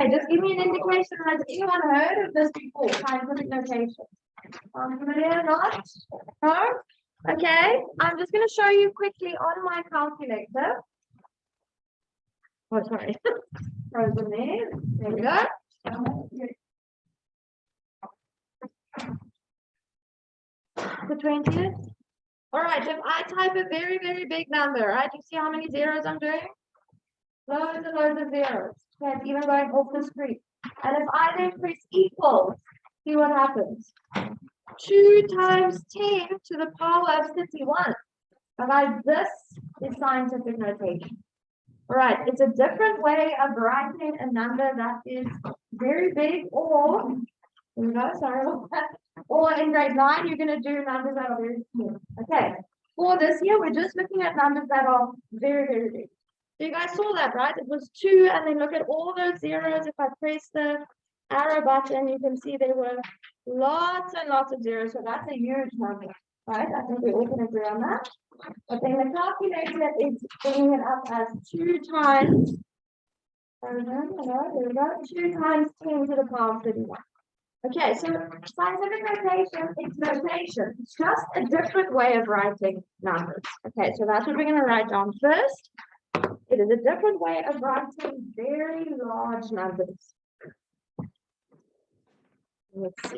Okay, just give me an indication. Has anyone heard of this before? Scientific notation. Familiar? Not? No? Okay, I'm just going to show you quickly on my calculator. Oh, sorry. Frozen there. There we go. The 20th. All right, if I type a very, very big number, right? You see how many zeros I'm doing? Loads and loads of zeros. Okay, it's even going off the screen. And if I then press equals, see what happens. 2 times 10 to the power of 51. Now guys, this is scientific notation. All right, it's a different way of writing a number that is very big, or, you know, sorry about that. Or in grade 9, you're going to do numbers that are very small. Okay, for this year, we're just looking at numbers that are very, very big. So you guys saw that, right? It was 2, and then look at all those zeros. If I press the arrow button, you can see there were lots and lots of zeros. So that's a huge number, right? I think we all can agree on that. But then the calculator is bringing it up as 2 times, there we go, 2 times 10 to the power of 31. Okay, so scientific notation, it's notation. It's just a different way of writing numbers. Okay, so that's what we're going to write down first. It is a different way of writing very large numbers. Let's see.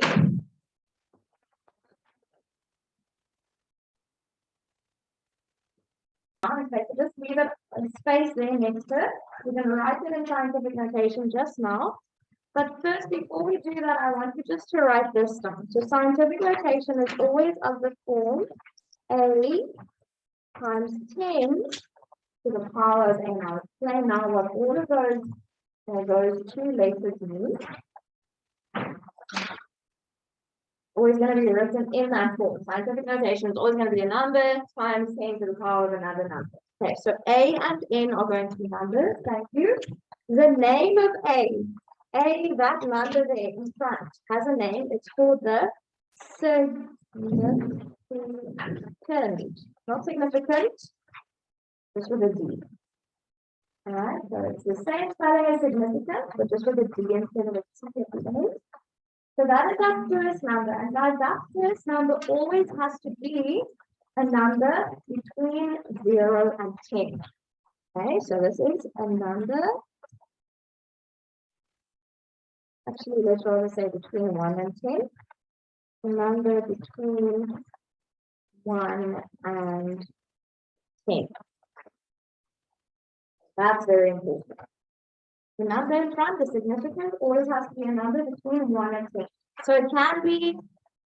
Okay, so just leave it a space there next to it. We're going to write it in scientific notation just now. But first, before we do that, I want you just to write this down. So scientific notation is always of the form A times 10 to the power of n. I'll explain now what all of those 2 letters mean. Always going to be written in that form. Scientific notation is always going to be a number times 10 to the power of another number. Okay, so A and N are going to be numbers. Thank you. The name of A, that number there in front, has a name. It's called the significant. Not significant, just with a D. All right, so it's the same spelling as significant, but just with a D instead of a significant. So that is our first number. And guys, that first number always has to be a number between 0 and 10. Okay, so this is a number. Actually, let's rather say between 1 and 10. A number between 1 and 10. That's very important. The number in front, the significant, always has to be a number between 1 and 10. So it can be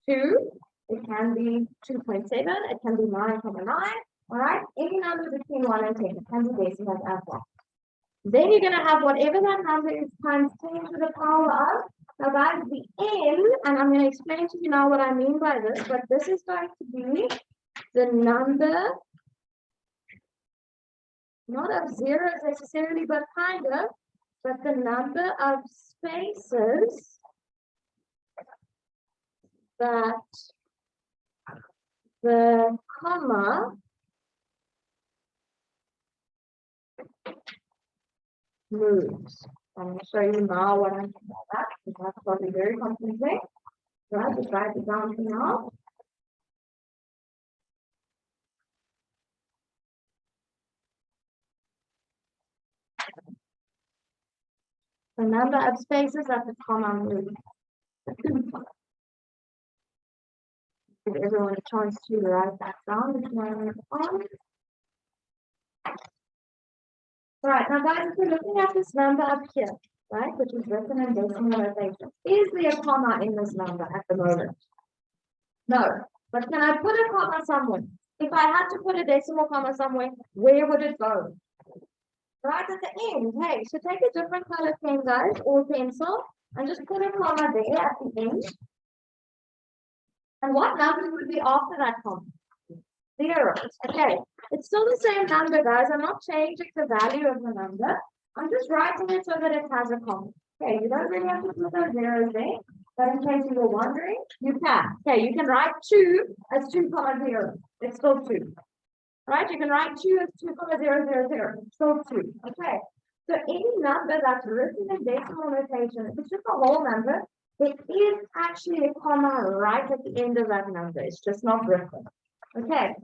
2, it can be 2.7, it can be 9.9, all right? Any number between 1 and 10, it can be decimal as well. Then you're going to have whatever that number is times 10 to the power of. Now guys, the n, and I'm going to explain to you now what I mean by this, but this is going to be the number, not of zeros necessarily, but kind of, but the number of spaces that the comma moves. I'm going to show you now what I mean by that, because that's probably very confusing. Right, just write it down for now. The number of spaces that the comma moves. Give everyone a chance to write that down. Right, now guys, if we're looking at this number up here, right, which is written in decimal notation, is there a comma in this number at the moment? No, but can I put a comma somewhere? If I had to put a decimal comma somewhere, where would it go? Right at the end. Hey, so take a different color pen, guys, or pencil, and just put a comma there at the end. And what number would be after that comma? 0. Okay, it's still the same number, guys. I'm not changing the value of the number. I'm just writing it so that it has a comma. Okay, you don't really have to put those zeros there, but in case you were wondering, you can. Okay, you can write 2 as 2,0. It's still 2. Right? You can write 2 as 2,000. It's still 2. Okay. So any number that's written in decimal notation, if it's just a whole number, there is actually a comma right at the end of that number. It's just not written. Okay.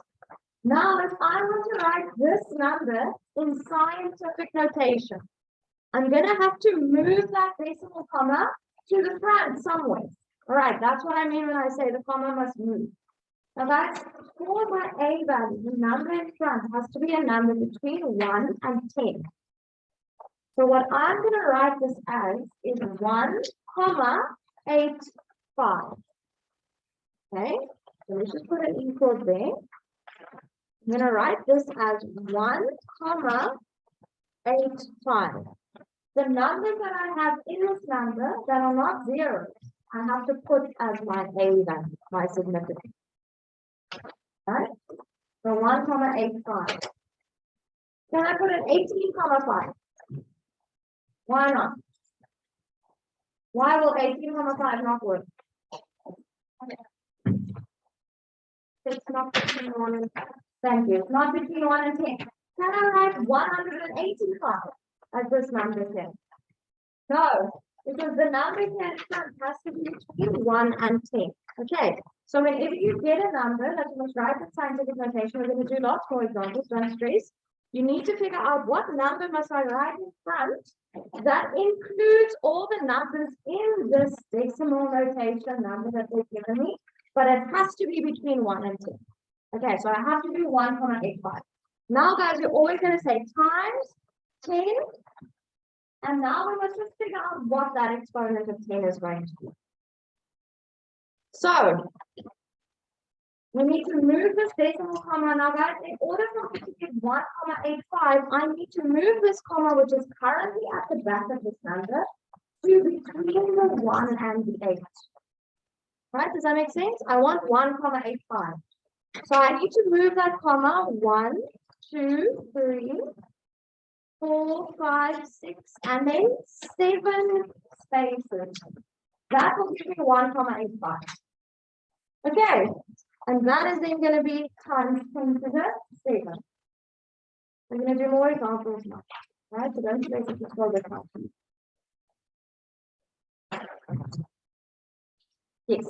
Now, if I want to write this number in scientific notation, I'm going to have to move that decimal comma to the front somewhere. All right, that's what I mean when I say the comma must move. Now, that's for my A value. The number in front has to be a number between 1 and 10. So what I'm going to write this as is 1,85. Okay, so let's just put an equal there. I'm going to write this as 1,85. The numbers that I have in this number that are not zeros, I have to put as my A value, my significance. All right, so 1,85. Can I put an 18,5? Why not? Why will 18,5 not work? It's not between 1 and 10. Thank you. It's not between 1 and 10. Can I write 185 as this number here? No, because the number here in front has to be between 1 and 10. Okay, so whenever you get a number that you must write in scientific notation, we're going to do lots more examples, don't stress. You need to figure out what number must I write in front that includes all the numbers in this decimal notation number that they've given me, but it has to be between 1 and 10. Okay, so I have to do 1,85. Now, guys, you're always going to say times 10, and now we must just figure out what that exponent of 10 is going to be. So, we need to move this decimal comma. Now, guys, in order for me to get 1,85, I need to move this comma, which is currently at the back of this number, to between the 1 and the 8. Right? Does that make sense? I want 1,85. So I need to move that comma 1, 2, 3, 4, 5, 6, and then 7 spaces. That will give me 1,85. Okay. And that is then going to be times 10 to the 7. We're going to do more examples now. Right? So don't basically scroll this out. Yes.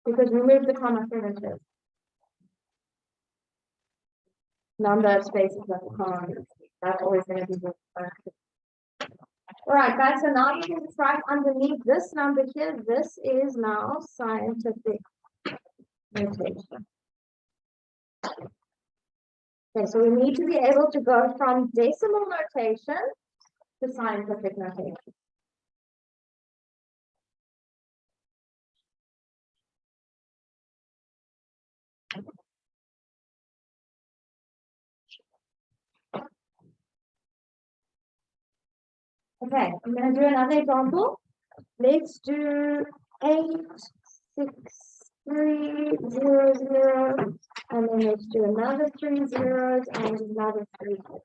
Because we moved the comma 7 to number of spaces that the comma is. That's always going to be the first. All right, guys, so now you can just write underneath this number here. This is now scientific notation. Okay, so we need to be able to go from decimal notation to scientific notation. Okay, I'm going to do another example. Let's do 8, 6, 3, 0, 0, and then let's do another 3 zeros and another 3 zeros.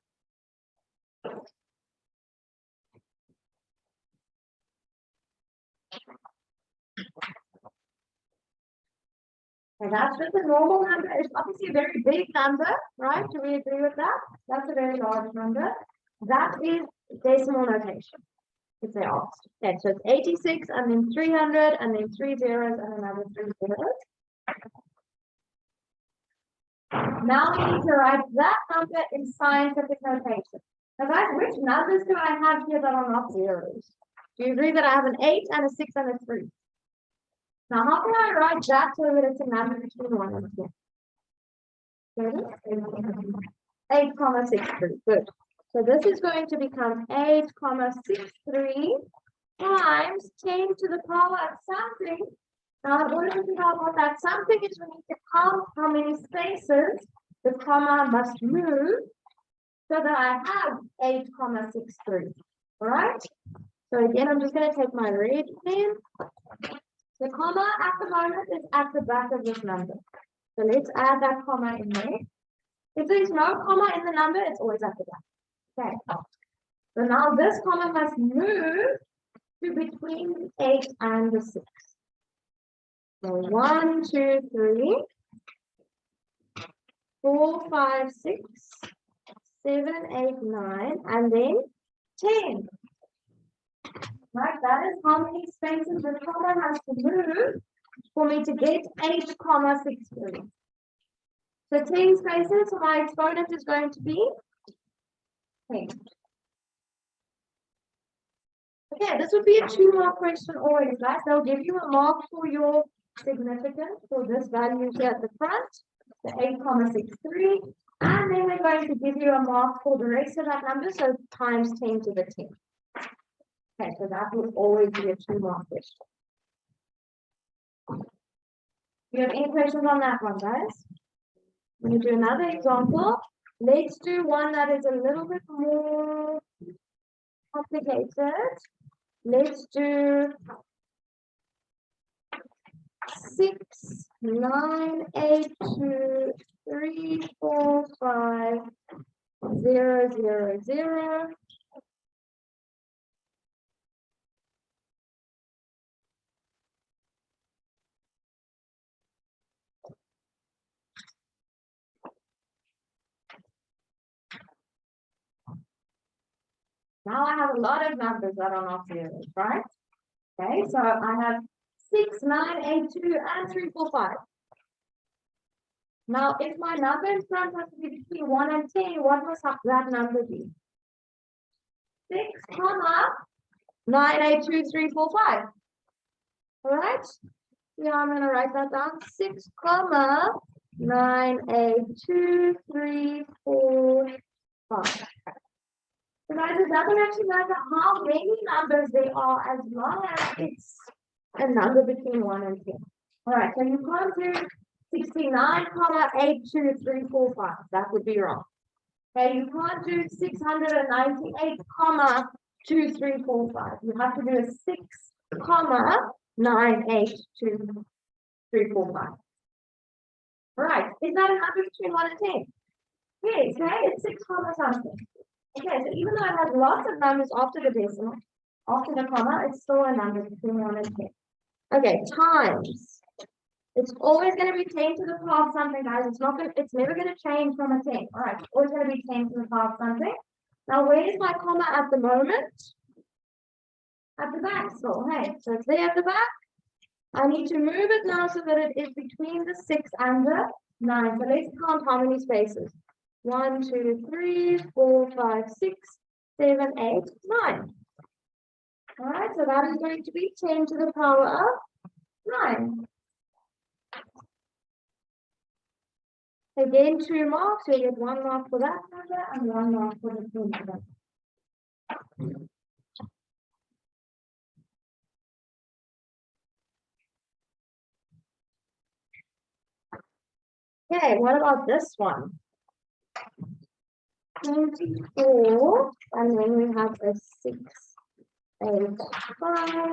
And that's just a normal number. It's obviously a very big number, right? Do we agree with that? That's a very large number. That is decimal notation, if they asked. Okay, so it's 86 and then 300 and then 3 zeros and another 3 zeros. Now we need to write that number in scientific notation. Now guys, which numbers do I have here that are not zeros? Do you agree that I have an 8 and a 6 and a 3? Now how can I write that so that it's a number between 1 and 10? 8,63. Good. So this is going to become 8,63 times 10 to the power of something. Now, in order to figure out what that something is, we need to count how many spaces the comma must move so that I have 8,63. All right? So again, I'm just going to take my red pen. The comma at the moment is at the back of this number. So let's add that comma in there. If there's no comma in the number, it's always at the back. Okay. So now this comma must move to between the 8 and the 6. So 1, 2, 3, 4, 5, 6, 7, 8, 9, and then 10. Right, that is how many spaces the comma has to move for me to get 8, comma 6, 3. So 10 spaces, so my exponent is going to be 10. Okay, this would be a 2-mark question always, guys. They'll give you a mark for your significance for this value here at the front, the 8, comma 6, 3. And then they're going to give you a mark for the rest of that number, so times 10 to the 10. Okay, so that will always be a 2-mark question. Do you have any questions on that one, guys? I'm going to do another example. Let's do one that is a little bit more complicated. Let's do 6, 9, 8, 2, 3, 4, 5, 0, 0, 0. Now I have a lot of numbers that are not zeros, right? Okay, so I have 6, 9, 8, 2, and 3, 4, 5. Now, if my number in front has to be between 1 and 10, what must that number be? 6, comma, 9, 8, 2, 3, 4, 5. All right? Yeah, I'm going to write that down. 6, comma, 9, 8, 2, 3, 4, 5. So guys, it doesn't actually matter how many numbers they are as long as it's a number between 1 and 10. All right, so you can't do 69, comma, 8, 2, 3, 4, 5. That would be wrong. Okay, you can't do 698, comma, 2, 3, 4, 5. You have to do a 6, comma, 9, 8, 2, 3, 4, 5. All right, is that a number between 1 and 10? Yes, okay, it's 6, comma something. Okay, so even though it has lots of numbers after the decimal, after the comma, it's still a number between 1 and 10. Okay, times. It's always going to be 10 to the power of something, guys. It's never going to change from a 10. All right, it's always going to be 10 to the power of something. Now, where is my comma at the moment? At the back still, hey. So it's there at the back. I need to move it now so that it is between the 6 and the 9. So let's count how many spaces. 1, 2, 3, 4, 5, 6, 7, 8, 9. All right, so that is going to be 10 to the power of 9. Again, 2 marks. So you get 1 mark for that number and 1 mark for the 2 number. Okay, what about this one? 24, and then we have a 6, 8, 5,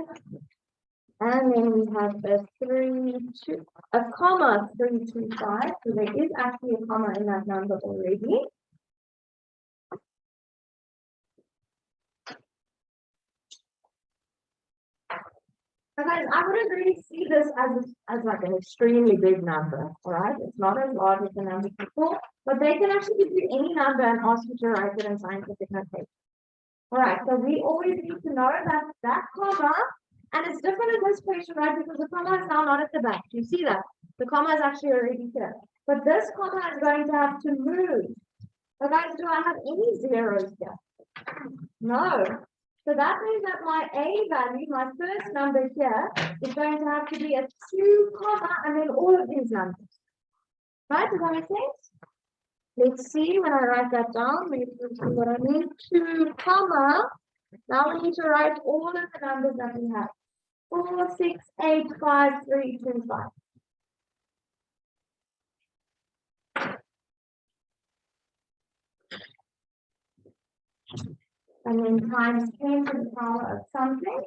and then we have a 3, 2, a comma 3, 2, 5. So there is actually a comma in that number already. So guys, I wouldn't really see this as like an extremely big number, all right? It's not as large as the number before, but they can actually give you any number and ask you to write it in scientific notation. All right, so we always need to know that comma, and it's different in this question, right? Because the comma is now not at the back. Do you see that? The comma is actually already here. But this comma is going to have to move. So guys, do I have any zeros here? No. So that means that my A value, my first number here, is going to have to be a 2, comma, and then all of these numbers. Right? Does that make sense? Let's see when I write that down. Maybe you'll see what I mean. 2, comma. Now we need to write all of the numbers that we have. 4, 6, 8, 5, 3, 2, 5. And then times 10 to the power of something.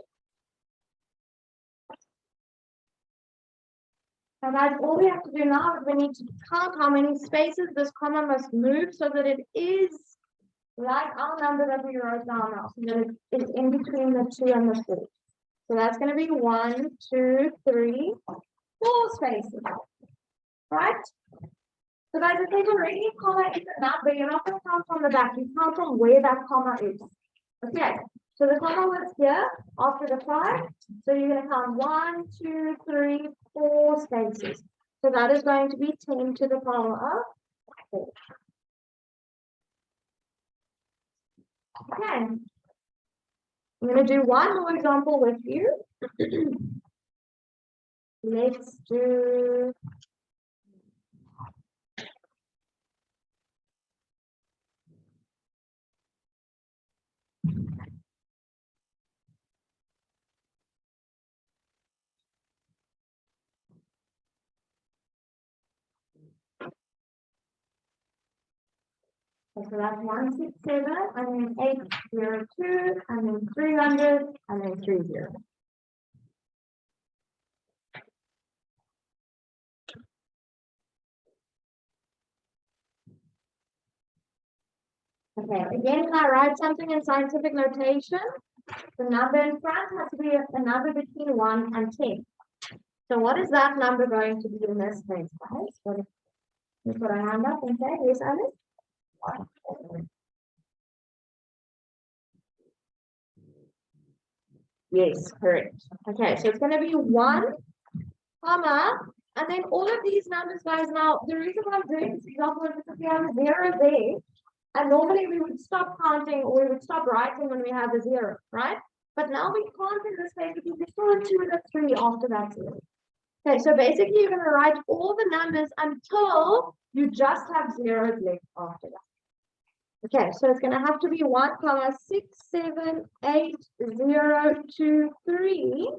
So guys, all we have to do now is we need to count how many spaces this comma must move so that it is like our number that we wrote down now, so that it is in between the 2 and the 4. So that's going to be 1, 2, 3, 4 spaces, right? So guys, if there's already a comma in the number, you're not going to count from the back. You count from where that comma is. Okay. So the comma was here after the 5. So you're going to count 1, 2, 3, 4 spaces. So that is going to be 10 to the power of 4. Okay. I'm going to do one more example with you. Let's do so that's 167, and then 802, and then 300, and then 30. Okay, again, when I write something in scientific notation, the number in front has to be a number between 1 and 10. So what is that number going to be in this case, guys? Let's put our hand up and say, yes, Alice? Yes, correct. Okay, so it's going to be 1, comma, and then all of these numbers, guys. Now, the reason why I'm doing this example is because we have a 0 there, and normally we would stop counting or we would stop writing when we have a 0, right? But now we can't in this case because we still have 2 and a 3 after that 0. Okay, so basically you're going to write all the numbers until you just have zeros left after that. Okay, so it's going to have to be 1, 6, 7, 8, 0, 2, 3.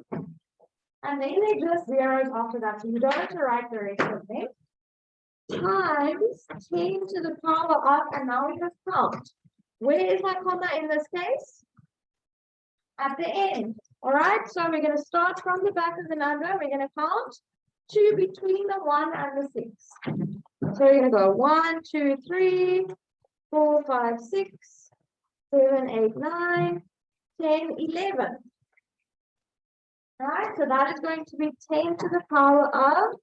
And then they're just zeros after that. So you don't have to write the rest of them. Times 10 to the power of, and now we just count. Where is my comma in this case? At the end. All right, so we're going to start from the back of the number. We're going to count 2 between the 1 and the 6. So we're going to go 1, 2, 3, 4, 5, 6, 7, 8, 9, 10, 11. All right, so that is going to be 10 to the power of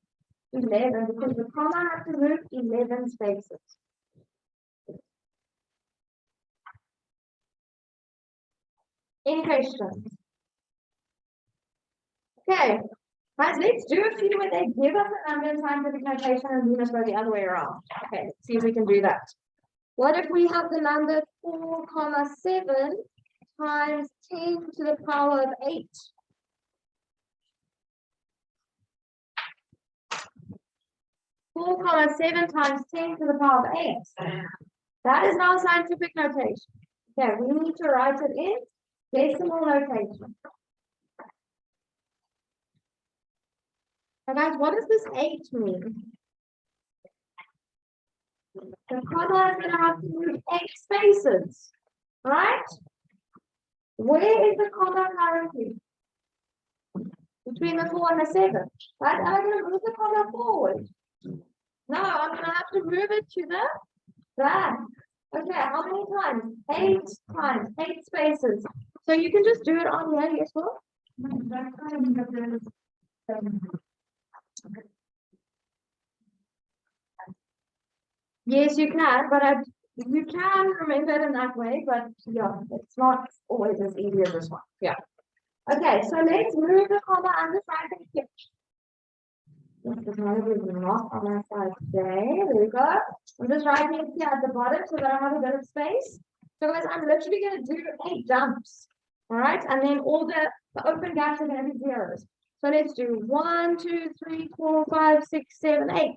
11 because the comma has to move 11 spaces. Any questions? Okay, guys, let's do a few where they give us a number in scientific notation and we must go the other way around. Okay, let's see if we can do that. What if we have the number 4, 7 times 10 to the power of 8? Four, 7 times 10 to the power of 8. That is now scientific notation. Okay, we need to write it in decimal notation. Now guys, what does this 8 mean? The comma is going to have to move 8 spaces, right? Where is the comma currently? Between the 4 and the 7. Right? Am I going to move the comma forward? No, I'm going to have to move it to the back. Okay, how many times? 8 times, 8 spaces. So you can just do it on here, yes, well? Yes, you can, but you can remember it in that way, but yeah, it's not always as easy as this one. Yeah. Okay, so let's move the comma and the side and sketch. This is not on my side today. There we go. I'm just writing it here at the bottom so that I have a bit of space. So guys, I'm literally going to do 8 jumps. All right, and then all the open gaps are going to be zeros. So let's do 1, 2, 3, 4, 5, 6, 7, 8.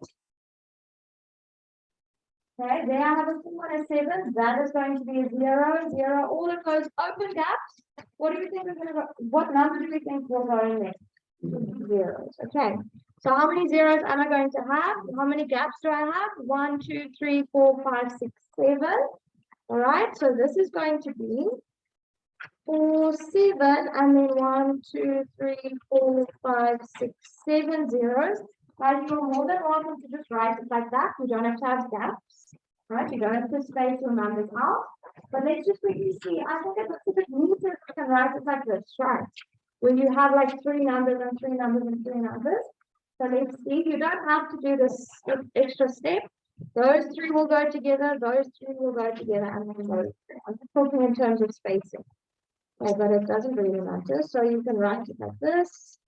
Okay, there I have a 4 and a 7. That is going to be a 0, 0. All of those open gaps. What do you think is going to go? What number do we think will go in there? Zeros. Okay. So how many zeros am I going to have? How many gaps do I have? 1, 2, 3, 4, 5, 6, 7. All right. So this is going to be 4, 7, and then 1, 2, 3, 4, 5, 6, 7 zeros. Guys, you're more than welcome to just write it like that. You don't have to have gaps, right? You don't have to space your numbers out. But let's just quickly see. I think it looks a bit neater if you can write it like this, right? When you have like 3 numbers and 3 numbers and 3 numbers. So let's see. You don't have to do this extra step. Those three will go together, those three will go together, and then those three. I'm just talking in terms of spacing. Okay, but it doesn't really matter. So you can write it like this.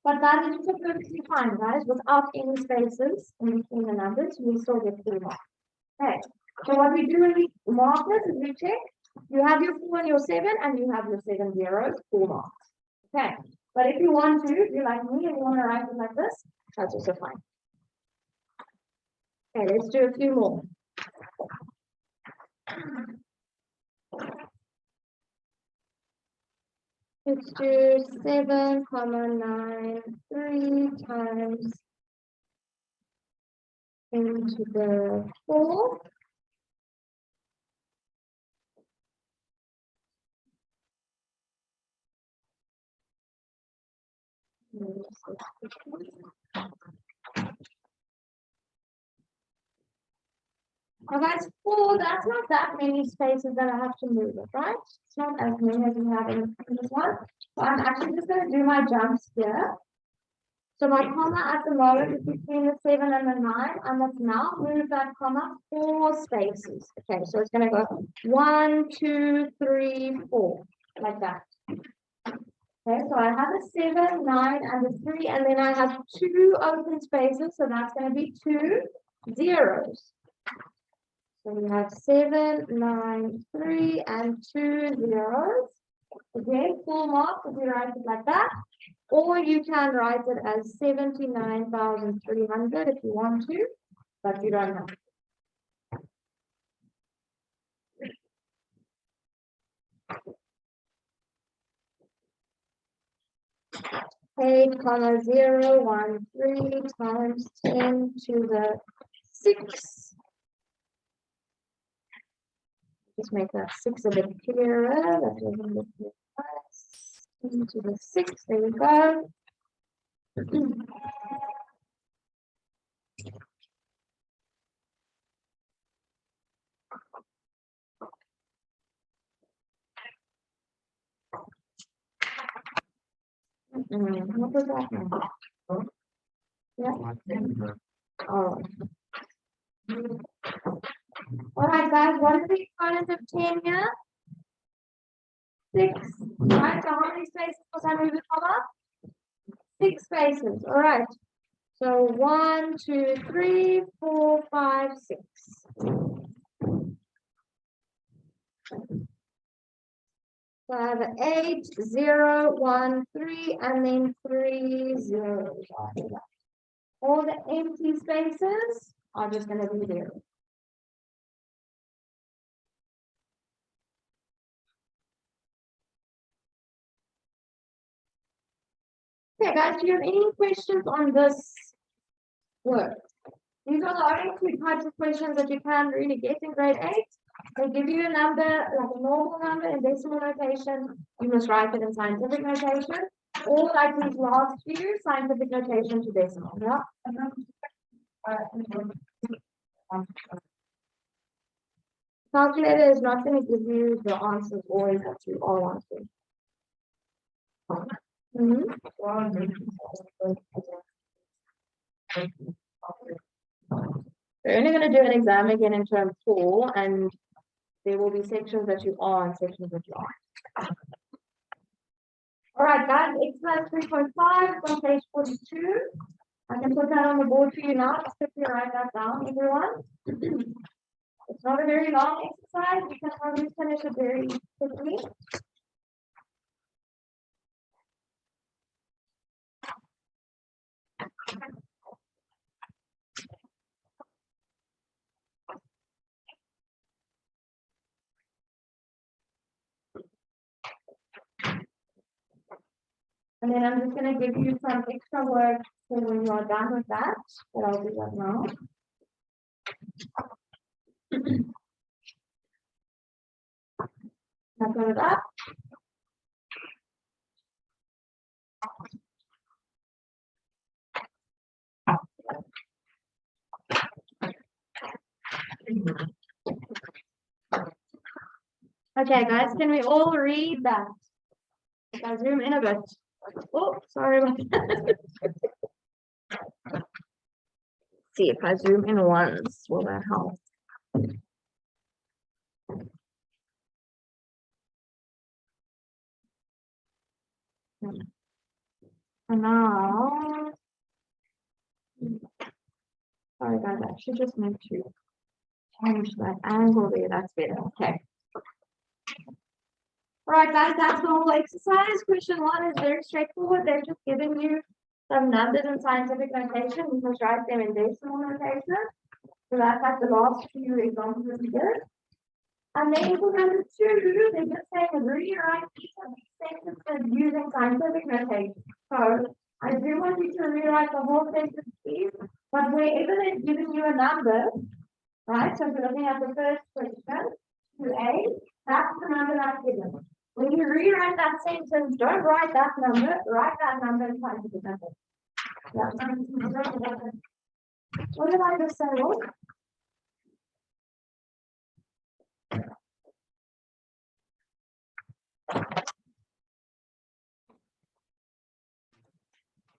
But that is perfectly fine, guys, without any spaces in between the numbers, we still get 4 marks. Okay, so what we do when we mark this is we check, you have your 4 and your 7, and you have your 7 zeros, 4 marks. Okay, but if you want to, if you're like me and you want to write it like this, that's also fine. Okay, let's do a few more. Let's do 7,93 times into the 4. Now guys, 4, that's not that many spaces that I have to move it, right? It's not as many as we have in this one. So I'm actually just going to do my jumps here. So my comma at the moment is between the 7 and the 9. I must now move that comma 4 spaces. Okay, so it's going to go 1, 2, 3, 4, like that. Okay, so I have a 7, 9, and a 3, and then I have 2 open spaces, so that's going to be 2 zeros. So we have 7, 9, 3, and 2 zeros. Again, full mark if you write it like that. Or you can write it as 79,300 if you want to, but you don't have to. 8,013 times 10 to the 6. Just make that 6 a bit clearer. That doesn't look good. 10 to the 6. There we go. What was that now? Yeah. Oh. All right, guys. What is the exponent of 10 here? 6. Right. So how many spaces was I moving comma? 6 spaces. All right. So 1, 2, 3, 4, 5, 6. So I have 8, 0, 1, 3, and then 3 zeros after that. All the empty spaces are just going to be 0. Okay, guys, do you have any questions on this work? These are the only 2 types of questions that you can really get in grade 8. They give you a number, like a normal number in decimal notation. You must write it in scientific notation. Or like these last few, scientific notation to decimal. Yeah. Calculator is not going to give you the answers always that you are wanting. We're only going to do an exam again in term 4, and there will be sections that you are and sections that you aren't. All right, guys, exercise 3.5 on page 42. I can put that on the board for you now. Just quickly write that down, everyone. It's not a very long exercise. You can probably finish it very quickly. And then I'm just going to give you some extra work for when you are done with that. But I'll do that now. Open it up. Okay, guys, can we all read that? If I zoom in a bit. Oh, sorry about that. See if I zoom in once, will that help? And now, sorry guys, I should just need to change that angle there. That's better. Okay. All right, guys, that's the whole exercise. Question 1 is very straightforward. They're just giving you some numbers in scientific notation. You must write them in decimal notation. So that's like the last few examples we did. And then for number 2, they're just saying rewrite each of these sentences using scientific notation. So I do want you to rewrite the whole sentence, please. But wherever they're giving you a number, right? So if you're looking at the first question, 2A, that's the number that's given. When you rewrite that sentence, don't write that number, write that number in scientific notation. Yeah. What did I just say? What?